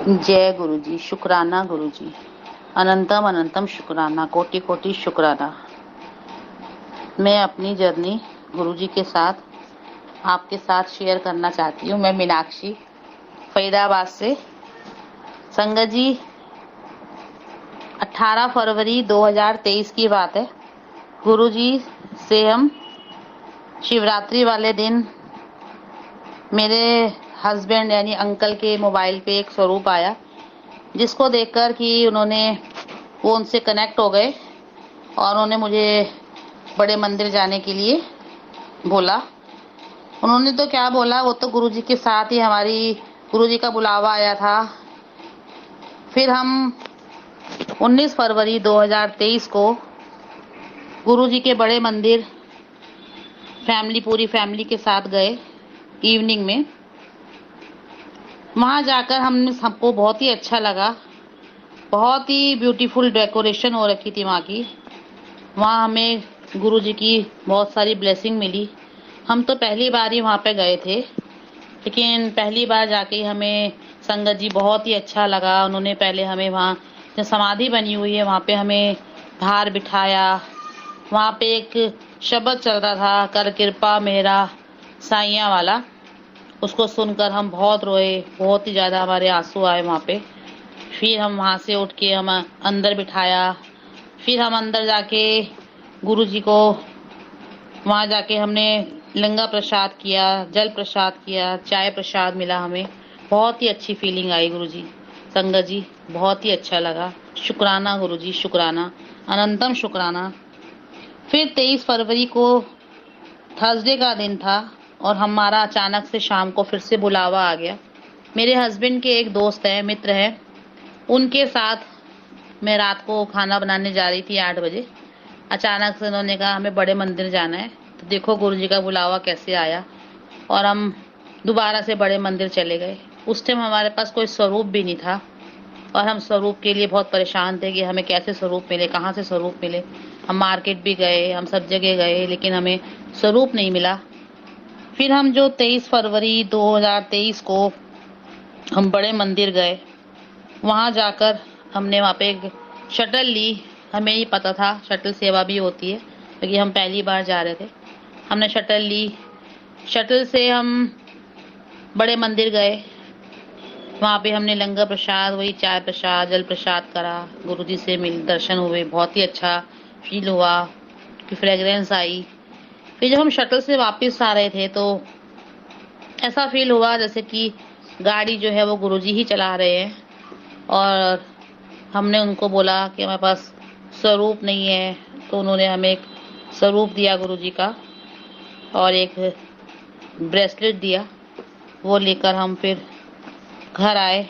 जय गुरु जी। शुक्राना गुरु जी। अनंतम अनंतम शुक्राना, कोटि कोटि शुक्राना। मैं अपनी जर्नी गुरु जी के साथ आपके साथ शेयर करना चाहती हूँ। मैं मीनाक्षी फरीदाबाद से। संगत जी, 18 फरवरी 2023 की बात है। गुरु जी से हम शिवरात्रि वाले दिन मेरे हस्बैंड यानी अंकल के मोबाइल पे एक स्वरूप आया, जिसको देखकर कि वो उनसे कनेक्ट हो गए और उन्होंने मुझे बड़े मंदिर जाने के लिए बोला। उन्होंने तो क्या बोला, वो तो गुरुजी के साथ ही हमारी गुरुजी का बुलावा आया था। फिर हम 19 फरवरी 2023 को गुरुजी के बड़े मंदिर पूरी फैमिली के साथ गए इवनिंग में। वहां जाकर हमको बहुत ही अच्छा लगा। बहुत ही ब्यूटीफुल डेकोरेशन हो रखी थी वहाँ की। वहाँ हमें गुरुजी की बहुत सारी ब्लेसिंग मिली। हम तो पहली बार ही वहाँ पे गए थे, लेकिन पहली बार जाके हमें संगत जी बहुत ही अच्छा लगा। उन्होंने पहले हमें वहाँ जो समाधि बनी हुई है वहाँ पे हमें बाहर बिठाया। वहाँ पे एक शब्द चल रहा था, कर कृपा मेरा साइया वाला। उसको सुनकर हम बहुत रोए, बहुत ही ज़्यादा हमारे आंसू आए वहाँ पे। फिर हम वहाँ से उठ के हम अंदर बिठाया। फिर हम अंदर जाके गुरुजी को वहाँ जाके हमने लंगा प्रसाद किया, जल प्रसाद किया, चाय प्रसाद मिला हमें। बहुत ही अच्छी फीलिंग आई गुरुजी। संगत जी, बहुत ही अच्छा लगा। शुक्राना गुरुजी, शुक्राना, अनंतम शुक्राना। फिर 23 फरवरी को थर्सडे का दिन था और हमारा अचानक से शाम को फिर से बुलावा आ गया। मेरे हस्बैंड के एक दोस्त है, मित्र है, उनके साथ मैं रात को खाना बनाने जा रही थी 8 बजे। अचानक से उन्होंने कहा हमें बड़े मंदिर जाना है। तो देखो गुरुजी का बुलावा कैसे आया और हम दोबारा से बड़े मंदिर चले गए। उस टाइम हमारे पास कोई स्वरूप भी नहीं था और हम स्वरूप के लिए बहुत परेशान थे कि हमें कैसे स्वरूप मिले, कहाँ से स्वरूप मिले। हम मार्केट भी गए, हम सब जगह गए, लेकिन हमें स्वरूप नहीं मिला। फिर हम जो 23 फरवरी 2023 को हम बड़े मंदिर गए, वहाँ जाकर हमने वहाँ पे एक शटल ली। हमें ही पता था शटल सेवा भी होती है, क्योंकि हम पहली बार जा रहे थे। हमने शटल ली। शटल से हम बड़े मंदिर गए। वहाँ पे हमने लंगर प्रसाद, वही चाय प्रसाद, जल प्रसाद करा। गुरुजी से दर्शन हुए, बहुत ही अच्छा फील हुआ कि फ्रेग्रेंस आई। फिर जब हम शटल से वापस आ रहे थे तो ऐसा फील हुआ जैसे कि गाड़ी जो है वो गुरुजी ही चला रहे हैं। और हमने उनको बोला कि हमारे पास स्वरूप नहीं है, तो उन्होंने हमें एक स्वरूप दिया गुरुजी का और एक ब्रेसलेट दिया। वो लेकर हम फिर घर आए।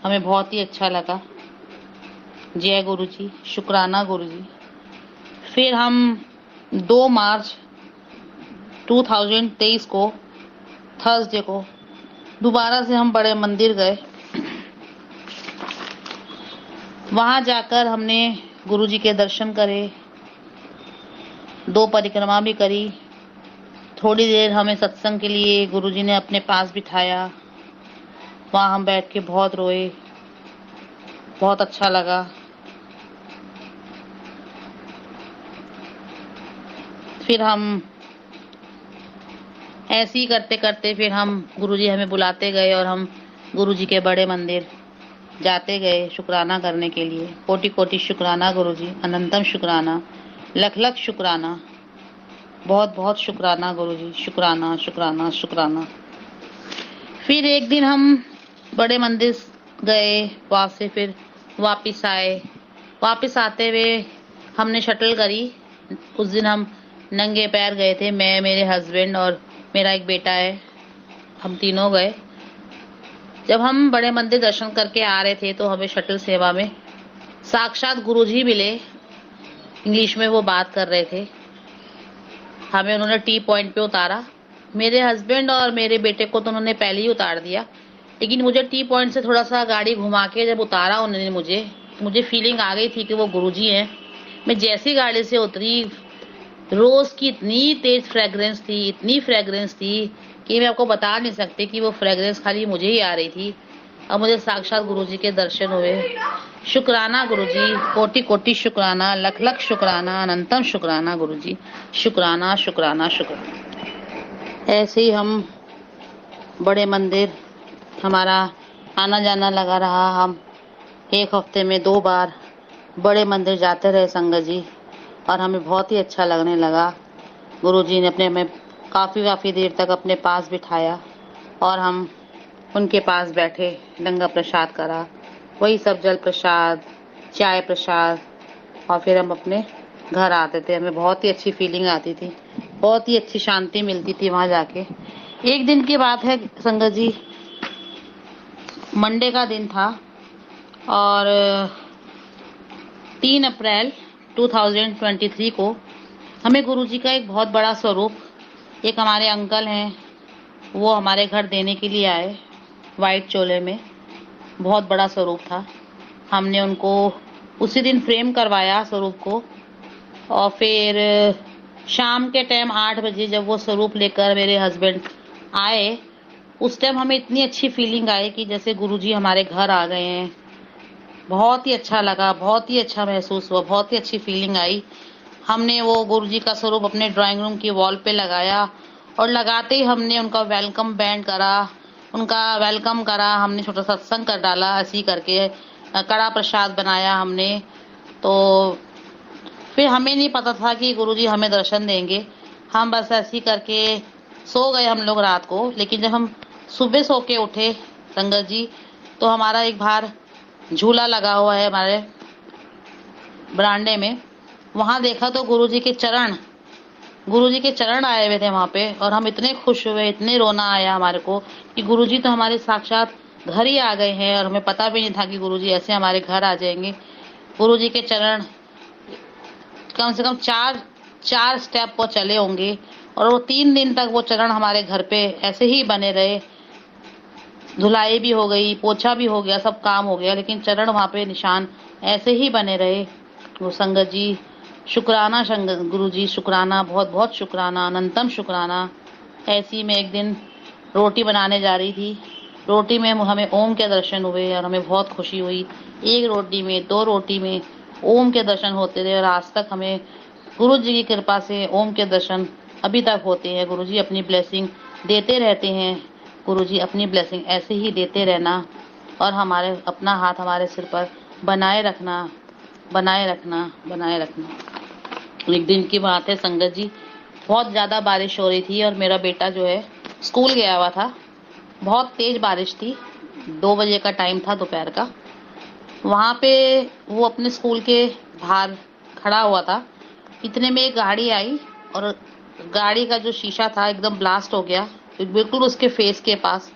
हमें बहुत ही अच्छा लगा। जय गुरुजी, शुक्राना गुरुजी। फिर हम 2 मार्च 2023 को थर्सडे को दोबारा से हम बड़े मंदिर गए। वहां जाकर हमने गुरुजी के दर्शन करे, 2 परिक्रमा भी करी। थोड़ी देर हमें सत्संग के लिए गुरुजी ने अपने पास बिठाया। वहां हम बैठ के बहुत रोए, बहुत अच्छा लगा। फिर हम ऐसे ही करते करते फिर हम गुरुजी हमें बुलाते गए और हम गुरुजी के बड़े मंदिर जाते गए शुक्राना करने के लिए। कोटि कोटि शुक्राना गुरुजी, अनंतम शुक्राना, लख लख शुक्राना, बहुत बहुत शुक्राना गुरुजी, शुक्राना शुक्राना शुक्राना। फिर एक दिन हम बड़े मंदिर गए, वहाँ से फिर वापस आए। वापस आते हुए हमने शटल करी। उस दिन हम नंगे पैर गए थे, मैं, मेरे हस्बैंड और मेरा एक बेटा है। हम तीनों गए। जब हम बड़े मंदिर दर्शन करके आ रहे थे तो हमें शटल सेवा में साक्षात गुरुजी मिले। इंग्लिश में वो बात कर रहे थे। हमें उन्होंने टी पॉइंट पे उतारा। मेरे हस्बैंड और मेरे बेटे को तो उन्होंने पहले ही उतार दिया, लेकिन मुझे टी पॉइंट से थोड़ा सा गाड़ी घुमा के जब उतारा उन्होंने मुझे फीलिंग आ गई थी कि वो गुरुजी हैं। मैं जैसी गाड़ी से उतरी, रोज की इतनी तेज फ्रेग्रेंस थी, इतनी फ्रेग्रेंस थी कि मैं आपको बता नहीं सकती कि वो फ्रेग्रेंस खाली मुझे ही आ रही थी। और मुझे साक्षात गुरुजी के दर्शन हुए। शुक्राना गुरुजी, कोटि कोटि शुक्राना, लख लख शुक्राना, अनंतम शुक्राना गुरुजी। शुक्राना शुक्राना शुक्राना। ऐसे ही हम बड़े मंदिर हमारा आना जाना लगा रहा। हम एक हफ्ते में 2 बार बड़े मंदिर जाते रहे संगत जी, और हमें बहुत ही अच्छा लगने लगा। गुरुजी ने अपने हमें काफ़ी देर तक अपने पास बिठाया और हम उनके पास बैठे, गंगा प्रसाद करा, वही सब जल प्रसाद, चाय प्रसाद, और फिर हम अपने घर आते थे। हमें बहुत ही अच्छी फीलिंग आती थी, बहुत ही अच्छी शांति मिलती थी वहाँ जाके। एक दिन की बात है संगत जी, मंडे का दिन था और 3 अप्रैल 2023 को हमें गुरुजी का एक बहुत बड़ा स्वरूप, एक हमारे अंकल हैं, वो हमारे घर देने के लिए आए वाइट चोले में। बहुत बड़ा स्वरूप था। हमने उनको उसी दिन फ्रेम करवाया स्वरूप को, और फिर शाम के टाइम 8 बजे जब वो स्वरूप लेकर मेरे हस्बैंड आए, उस टाइम हमें इतनी अच्छी फीलिंग आई कि जैसे गुरुजी हमारे घर आ गए हैं। बहुत ही अच्छा लगा, बहुत ही अच्छा महसूस हुआ, बहुत ही अच्छी फीलिंग आई। हमने वो गुरुजी का स्वरूप अपने ड्राइंग रूम की वॉल पे लगाया, और लगाते ही हमने उनका वेलकम बैंड करा, उनका वेलकम करा। हमने छोटा सत्संग कर डाला, ऐसी करके कड़ा प्रसाद बनाया हमने। तो फिर हमें नहीं पता था कि गुरुजी हमें दर्शन देंगे। हम बस ऐसी करके सो गए हम लोग रात को। लेकिन जब हम सुबह सो के उठे संगत जी, तो हमारा एक बाहर झूला लगा हुआ है हमारे बरामदे में, वहाँ देखा तो गुरुजी के चरण आए हुए थे वहाँ पे। और हम इतने खुश हुए, इतने रोना आया हमारे को कि गुरुजी तो हमारे साक्षात घर ही आ गए हैं, और हमें पता भी नहीं था कि गुरुजी ऐसे हमारे घर आ जाएंगे। गुरुजी के चरण कम से कम 4 स्टेप वो चले होंगे, और वो 3 दिन तक वो चरण हमारे घर पे ऐसे ही बने रहे। धुलाई भी हो गई, पोछा भी हो गया, सब काम हो गया, लेकिन चरण वहाँ पे निशान ऐसे ही बने रहे। वो संगत जी, शुक्राना गुरुजी, शुक्राना, बहुत बहुत शुक्राना, अनंतम शुक्राना। ऐसी में एक दिन रोटी बनाने जा रही थी, रोटी में हमें ओम के दर्शन हुए और हमें बहुत खुशी हुई। 1 रोटी में, 2 रोटी में ओम के दर्शन होते रहे, और आज तक हमें गुरुजी की कृपा से ओम के दर्शन अभी तक होते हैं। गुरुजी अपनी ब्लेसिंग देते रहते हैं। गुरुजी अपनी ब्लेसिंग ऐसे ही देते रहना, और हमारे अपना हाथ हमारे सिर पर बनाए रखना, बनाए रखना, बनाए रखना। एक दिन की बात है संगत जी, बहुत ज़्यादा बारिश हो रही थी और मेरा बेटा जो है स्कूल गया हुआ था। बहुत तेज़ बारिश थी, 2 बजे का टाइम था दोपहर का। वहाँ पे वो अपने स्कूल के बाहर खड़ा हुआ था। इतने में एक गाड़ी आई, और गाड़ी का जो शीशा था एकदम ब्लास्ट हो गया, बिल्कुल उसके फेस के पास।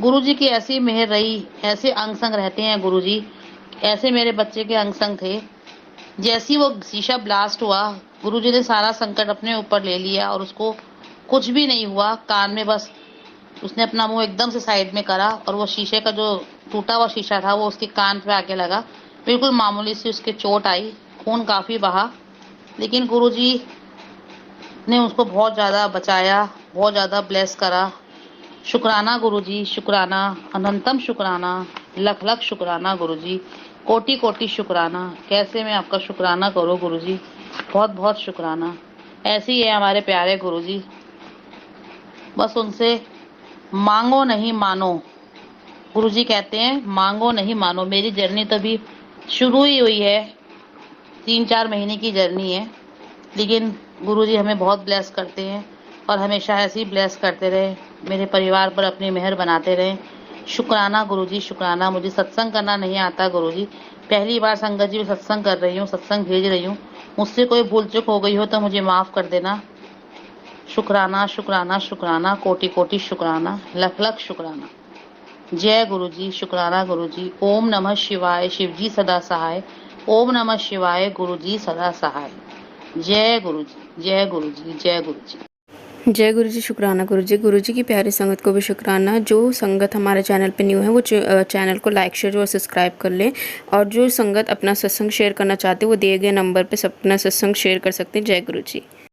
गुरुजी की ऐसी मेहर रही, ऐसे अंग संग रहते हैं गुरुजी, ऐसे मेरे बच्चे के अंग संग थे। जैसी वो शीशा ब्लास्ट हुआ, गुरुजी ने सारा संकट अपने ऊपर ले लिया, और उसको कुछ भी नहीं हुआ। कान में बस उसने अपना मुंह एकदम से साइड में करा, और वो शीशे का जो टूटा हुआ शीशा था वो उसके कान पे आके लगा। बिल्कुल मामूली सी उसके चोट आई, खून काफ़ी बहा, लेकिन गुरुजी ने उसको बहुत ज़्यादा बचाया, बहुत ज़्यादा ब्लेस करा। शुक्राना गुरुजी, शुक्राना, अनंतम शुक्राना, लख लख शुक्राना गुरुजी, कोटि कोटि शुक्राना। कैसे मैं आपका शुक्राना करूँ गुरुजी, बहुत बहुत शुक्राना। ऐसे ही है हमारे प्यारे गुरुजी, बस उनसे मांगो नहीं मानो। गुरुजी कहते हैं मांगो नहीं मानो। मेरी जर्नी तो अभी शुरू ही हुई है, 3-4 महीने की जर्नी है, लेकिन गुरुजी हमें बहुत ब्लेस करते हैं, और हमेशा ऐसे ही ब्लेस करते रहे, मेरे परिवार पर अपनी मेहर बनाते रहे। शुक्राना गुरुजी, शुक्राना। मुझे सत्संग करना नहीं आता गुरुजी, पहली बार संगत जी में सत्संग कर रही हूँ, सत्संग भेज रही हूँ। मुझसे कोई भूल चूक हो गई हो तो मुझे माफ़ कर देना। शुक्राना शुक्राना शुक्राना, कोटि कोटि शुक्राना, लख लख शुक्राना। जय गुरुजी, शुक्राना गुरुजी। ओम नमः शिवाय, शिवजी सदा सहाय। ओम नमः शिवाय, गुरुजी सदा सहाय। जय गुरुजी, जय गुरुजी, जय गुरुजी। जय गुरुजी, शुक्राना गुरुजी। गुरुजी की प्यारी संगत को भी शुक्राना। जो संगत हमारे चैनल पे न्यू है वो चैनल को लाइक, शेयर और सब्सक्राइब कर लें, और जो संगत अपना सत्संग शेयर करना चाहते हैं वो दिए गए नंबर पे अपना सत्संग शेयर कर सकते हैं। जय गुरुजी।